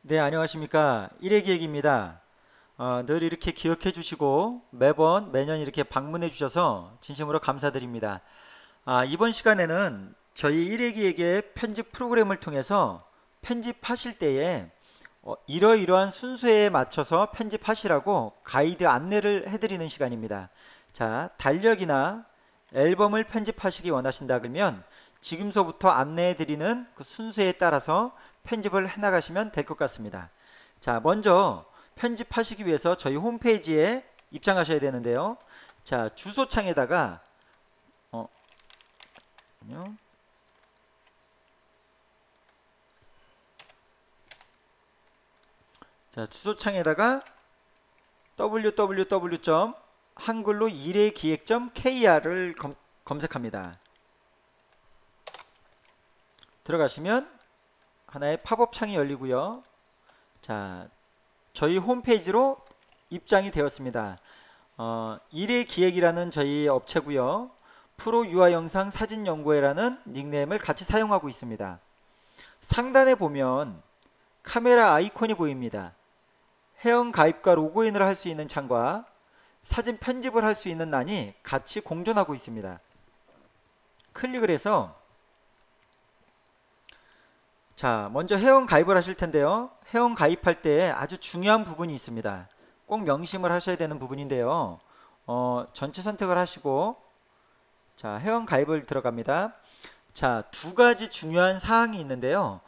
네, 안녕하십니까. 일회기획입니다. 늘 이렇게 기억해 주시고 매년 이렇게 방문해 주셔서 진심으로 감사드립니다. 이번 시간에는 저희 일회기획의 편집 프로그램을 통해서 편집하실 때에 이러이러한 순서에 맞춰서 편집하시라고 가이드 안내를 해드리는 시간입니다. 자, 달력이나 앨범을 편집하시기 원하신다 그러면 지금서부터 안내해 드리는 그 순서에 따라서 편집을 해 나가시면 될 것 같습니다. 자, 먼저 편집하시기 위해서 저희 홈페이지에 입장하셔야 되는데요. 자, 주소창에다가 어, 잠깐만요. 자, 주소창에다가 www. 한글로 일회기획.kr을 검색합니다. 들어가시면 하나의 팝업 창이 열리고요. 자, 저희 홈페이지로 입장이 되었습니다. 일회기획이라는 저희 업체고요. 프로 유아 영상 사진 연구회라는 닉네임을 같이 사용하고 있습니다. 상단에 보면 카메라 아이콘이 보입니다. 회원 가입과 로그인을 할 수 있는 창과 사진 편집을 할 수 있는 란이 같이 공존하고 있습니다. 클릭을 해서 자, 먼저 회원 가입을 하실 텐데요. 회원 가입할 때 아주 중요한 부분이 있습니다. 꼭 명심을 하셔야 되는 부분인데요. 전체 선택을 하시고 자, 회원 가입을 들어갑니다. 자, 두 가지 중요한 사항이 있는데요.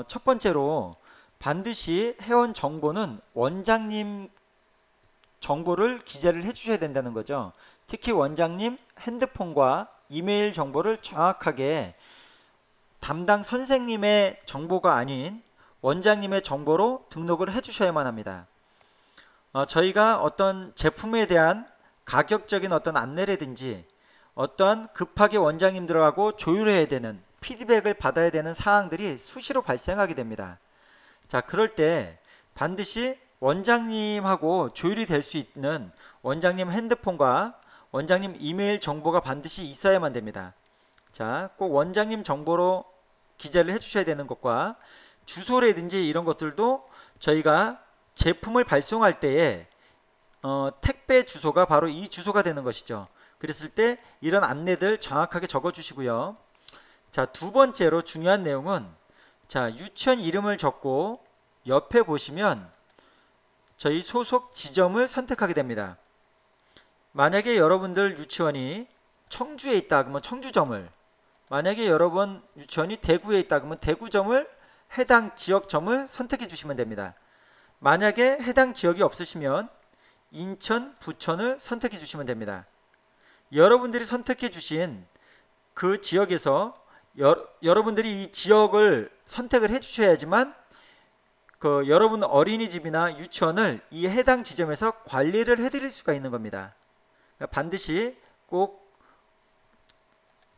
첫 번째로 반드시 회원 정보는 원장님 정보를 기재를 해 주셔야 된다는 거죠. 특히 원장님 핸드폰과 이메일 정보를 정확하게 담당 선생님의 정보가 아닌 원장님의 정보로 등록을 해 주셔야만 합니다. 저희가 어떤 제품에 대한 가격적인 어떤 안내라든지 어떤 급하게 원장님들하고 조율해야 되는 피드백을 받아야 되는 사항들이 수시로 발생하게 됩니다. 자, 그럴 때 반드시 원장님하고 조율이 될 수 있는 원장님 핸드폰과 원장님 이메일 정보가 반드시 있어야만 됩니다. 자, 꼭 원장님 정보로 기재를 해 주셔야 되는 것과 주소라든지 이런 것들도 저희가 제품을 발송할 때에 택배 주소가 바로 이 주소가 되는 것이죠. 그랬을 때 이런 안내들 정확하게 적어 주시고요. 자, 두 번째로 중요한 내용은 자, 유치원 이름을 적고 옆에 보시면 저희 소속 지점을 선택하게 됩니다. 만약에 여러분들 유치원이 청주에 있다 그러면 청주점을, 만약에 여러분 유치원이 대구에 있다 그러면 대구점을, 해당 지역점을 선택해 주시면 됩니다. 만약에 해당 지역이 없으시면 인천, 부천을 선택해 주시면 됩니다. 여러분들이 선택해 주신 그 지역에서 여러분들이 이 지역을 선택을 해 주셔야지만 그 여러분 어린이집이나 유치원을 이 해당 지점에서 관리를 해 드릴 수가 있는 겁니다. 그러니까 반드시 꼭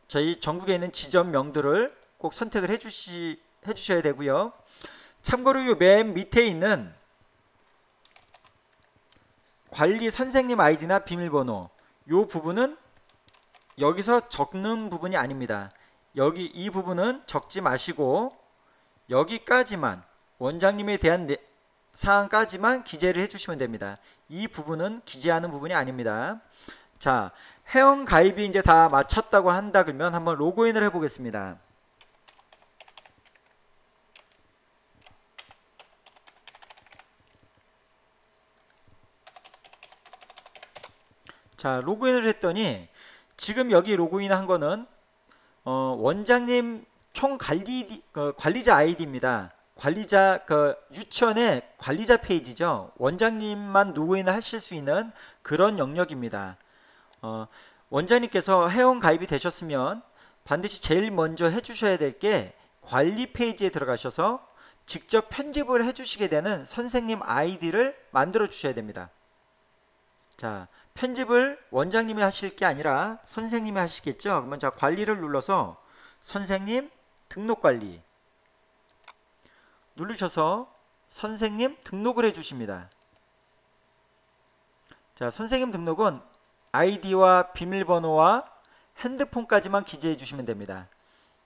저희 전국에 있는 지점명들을 꼭 선택을 해 주셔야 되고요. 참고로 이 맨 밑에 있는 관리 선생님 아이디나 비밀번호, 이 부분은 여기서 적는 부분이 아닙니다. 여기 이 부분은 적지 마시고 여기까지만, 원장님에 대한 사항까지만 기재를 해주시면 됩니다. 이 부분은 기재하는 부분이 아닙니다. 자, 회원 가입이 이제 다 마쳤다고 한다 그러면 한번 로그인을 해보겠습니다. 자, 로그인을 했더니 지금 여기 로그인한 거는 원장님 총 관리자 아이디입니다. 관리자 유치원의 관리자 페이지죠. 원장님만 로그인을 하실 수 있는 그런 영역입니다. 원장님께서 회원 가입이 되셨으면 반드시 제일 먼저 해주셔야 될 게 관리 페이지에 들어가셔서 직접 편집을 해주시게 되는 선생님 아이디를 만들어 주셔야 됩니다. 자, 편집을 원장님이 하실 게 아니라 선생님이 하시겠죠. 그러면 자, 관리를 눌러서 선생님 등록관리 누르셔서 선생님 등록을 해주십니다. 자, 선생님 등록은 아이디와 비밀번호와 핸드폰까지만 기재해 주시면 됩니다.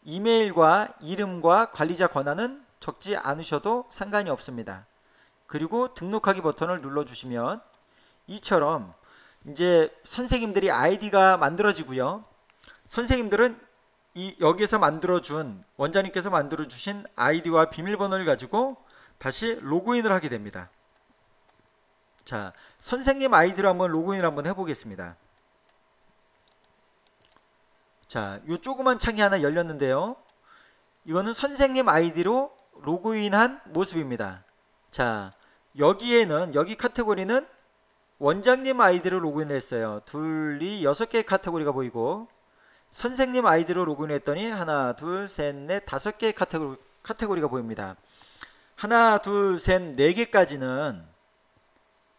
이메일과 이름과 관리자 권한은 적지 않으셔도 상관이 없습니다. 그리고 등록하기 버튼을 눌러주시면 이처럼 이제 선생님들이 아이디가 만들어지고요. 선생님들은 여기에서 만들어준 원장님께서 만들어주신 아이디와 비밀번호를 가지고 다시 로그인을 하게 됩니다. 자, 선생님 아이디로 한번 로그인을 한번 해보겠습니다. 자, 요 조그만 창이 하나 열렸는데요. 이거는 선생님 아이디로 로그인한 모습입니다. 자, 여기에는 여기 카테고리는 원장님 아이디로 로그인을 했어요. 둘이 6개의 카테고리가 보이고 선생님 아이디로 로그인했더니 하나, 둘, 셋, 넷, 5개의 카테고리가 보입니다. 하나, 둘, 셋, 4개까지는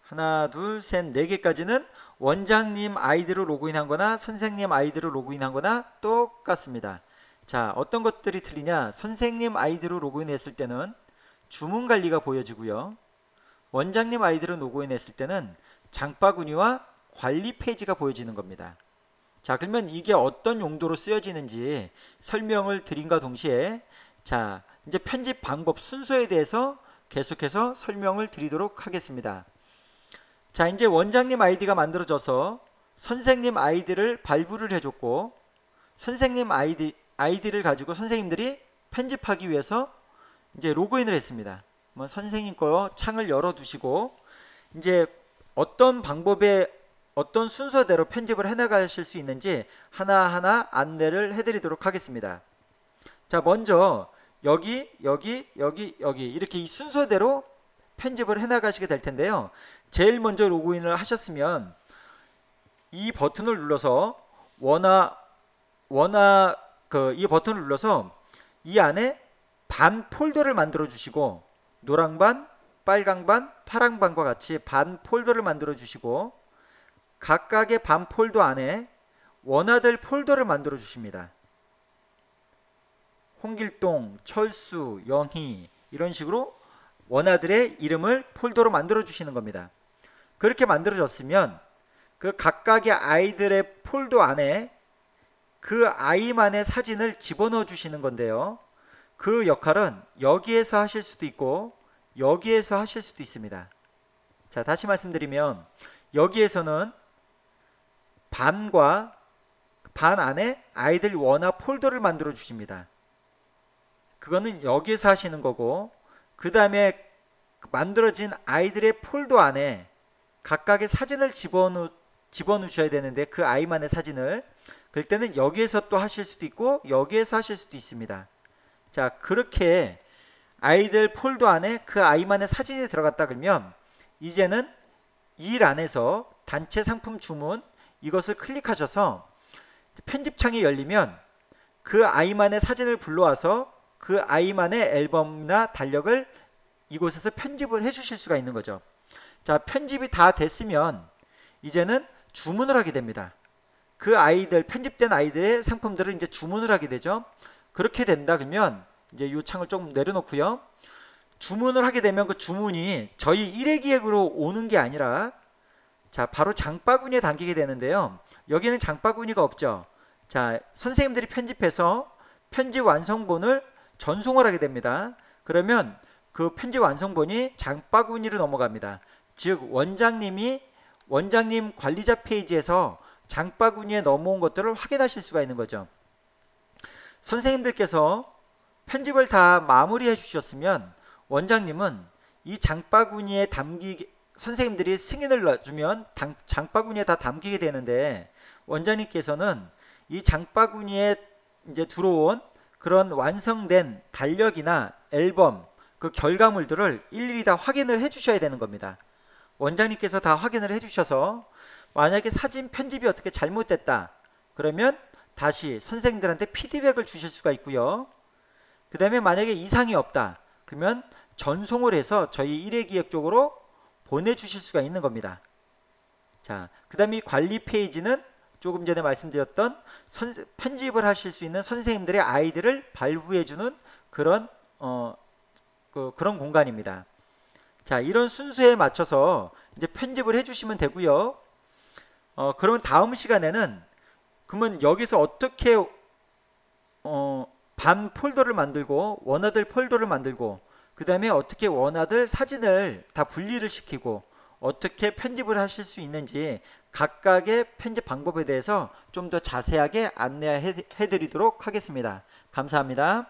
하나, 둘, 셋, 4개까지는 원장님 아이디로 로그인한 거나 선생님 아이디로 로그인한 거나 똑같습니다. 자, 어떤 것들이 틀리냐? 선생님 아이디로 로그인했을 때는 주문 관리가 보여지고요. 원장님 아이디로 로그인했을 때는 장바구니와 관리 페이지가 보여지는 겁니다. 자, 그러면 이게 어떤 용도로 쓰여지는지 설명을 드림과 동시에 자, 이제 편집 방법 순서에 대해서 계속해서 설명을 드리도록 하겠습니다. 자, 이제 원장님 아이디가 만들어져서 선생님 아이디를 발부를 해줬고 선생님 아이디를 가지고 선생님들이 편집하기 위해서 이제 로그인을 했습니다. 뭐 선생님 거 창을 열어두시고 이제 어떤 방법에 어떤 순서대로 편집을 해나가실 수 있는지 하나하나 안내를 해드리도록 하겠습니다. 자, 먼저 여기 이렇게 이 순서대로 편집을 해나가시게 될 텐데요. 제일 먼저 로그인을 하셨으면 이 버튼을 눌러서 이 버튼을 눌러서 이 안에 반 폴더를 만들어 주시고 노랑반, 빨강반, 파랑반과 같이 반 폴더를 만들어 주시고 각각의 반 폴더 안에 원화될 폴더를 만들어 주십니다. 홍길동, 철수, 영희 이런 식으로 원화들의 이름을 폴더로 만들어 주시는 겁니다. 그렇게 만들어졌으면 그 각각의 아이들의 폴더 안에 그 아이만의 사진을 집어넣어 주시는 건데요. 그 역할은 여기에서 하실 수도 있고 여기에서 하실 수도 있습니다. 자, 다시 말씀드리면 여기에서는 반과 반 안에 아이들 원화 폴더를 만들어 주십니다. 그거는 여기에서 하시는 거고 그 다음에 만들어진 아이들의 폴더 안에 각각의 사진을 집어넣으셔야 되는데 그 아이만의 사진을 그럴 때는 여기에서 또 하실 수도 있고 여기에서 하실 수도 있습니다. 자, 그렇게 아이들 폴더 안에 그 아이만의 사진이 들어갔다 그러면 이제는 일 안에서 단체 상품 주문 이것을 클릭하셔서 편집창이 열리면 그 아이만의 사진을 불러와서 그 아이만의 앨범이나 달력을 이곳에서 편집을 해 주실 수가 있는 거죠. 자, 편집이 다 됐으면 이제는 주문을 하게 됩니다. 그 아이들, 편집된 아이들의 상품들을 이제 주문을 하게 되죠. 그렇게 된다 그러면 이제 이 창을 조금 내려놓고요. 주문을 하게 되면 그 주문이 저희 일회기획으로 오는 게 아니라 자, 바로 장바구니에 담기게 되는데요. 여기는 장바구니가 없죠. 자, 선생님들이 편집해서 편집 완성본을 전송을 하게 됩니다. 그러면 그 편집 완성본이 장바구니로 넘어갑니다. 즉 원장님 관리자 페이지에서 장바구니에 넘어온 것들을 확인하실 수가 있는 거죠. 선생님들께서 편집을 다 마무리해 주셨으면 원장님은 이 장바구니에 선생님들이 승인을 놔주면 장바구니에 다 담기게 되는데 원장님께서는 이 장바구니에 이제 들어온 그런 완성된 달력이나 앨범 그 결과물들을 일일이 다 확인을 해 주셔야 되는 겁니다. 원장님께서 다 확인을 해 주셔서 만약에 사진 편집이 어떻게 잘못됐다 그러면 다시 선생님들한테 피드백을 주실 수가 있고요. 그 다음에 만약에 이상이 없다 그러면 전송을 해서 저희 일회기획 쪽으로 보내주실 수가 있는 겁니다. 자, 그 다음에 이 관리 페이지는 조금 전에 말씀드렸던 편집을 하실 수 있는 선생님들의 아이디를 발부해주는 그런 그런 공간입니다. 자, 이런 순서에 맞춰서 이제 편집을 해주시면 되고요. 그러면 다음 시간에는 그러면 여기서 어떻게 반 폴더를 만들고 원아들 폴더를 만들고 그 다음에 어떻게 원아들 사진을 다 분리를 시키고 어떻게 편집을 하실 수 있는지 각각의 편집 방법에 대해서 좀 더 자세하게 안내해 드리도록 하겠습니다. 감사합니다.